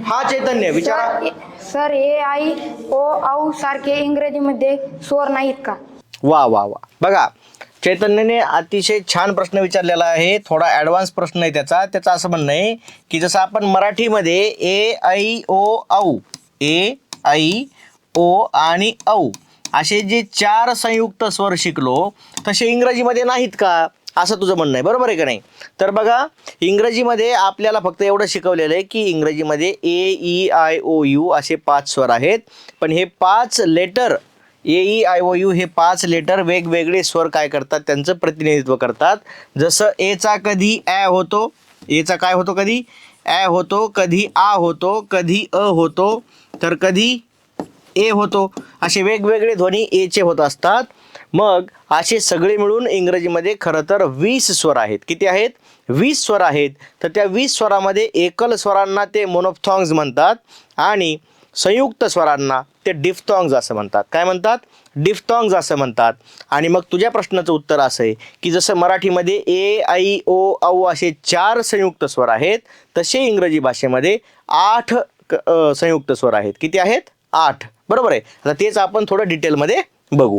हा चैतन्य विचारा. सर ए आई ओ औ सारखे इंग्रजीमध्ये स्वर नाहीत का? वा वा वा. बघा, चैतन्यने अतिशय छान प्रश्न विचारलेला आहे. थोडा ॲडव्हान्स प्रश्न आहे त्याचा. त्याचं असं म्हणणं आहे की जसं आपण मराठीमध्ये ए ऐ ओ औ, ए ऐ ओ आणि औ असे जे 4 संयुक्त स्वर शिकलो तसे इंग्रजीमध्ये नाहीत का, असं तुझं म्हणणं आहे. बरोबर आहे का नाही? तर बघा, इंग्रजीमध्ये आपल्याला फक्त एवढं शिकवलेलं आहे की इंग्रजीमध्ये A E I O U असे 5 स्वर आहेत. पण हे 5 letter A E I O U हे 5 लेटर वेगवेगळे स्वर काय करतात, त्यांचं प्रतिनिधित्व करतात. जसं एचा कधी ॲ होतो, एचा काय होतो, कधी ॲ होतो, कधी आ होतो, कधी अ होतो, तर कधी ए होतो. असे वेगवेगळे ध्वनी एचे होत असतात. मग असे सगळे मिळून इंग्रजीमध्ये खरं तर 20 स्वर आहेत. किती आहेत? 20 स्वर आहेत. तर त्या 20 स्वरामध्ये एकल स्वरांना ते मोनोफ्थॉंग्ज म्हणतात आणि संयुक्त स्वरांना ते डिफ्थॉंग्ज असं म्हणतात. काय म्हणतात? डिफ्थॉंग्ज असं म्हणतात. आणि मग तुझ्या प्रश्नाचं उत्तर असं आहे की जसं मराठीमध्ये ए ऐ ओ औ असे 4 संयुक्त स्वर आहेत, तसे इंग्रजी भाषेमध्ये 8 संयुक्त स्वर आहेत. किती आहेत? 8. बरोबर आहे. आता तेच आपण थोडं डिटेलमध्ये बघू.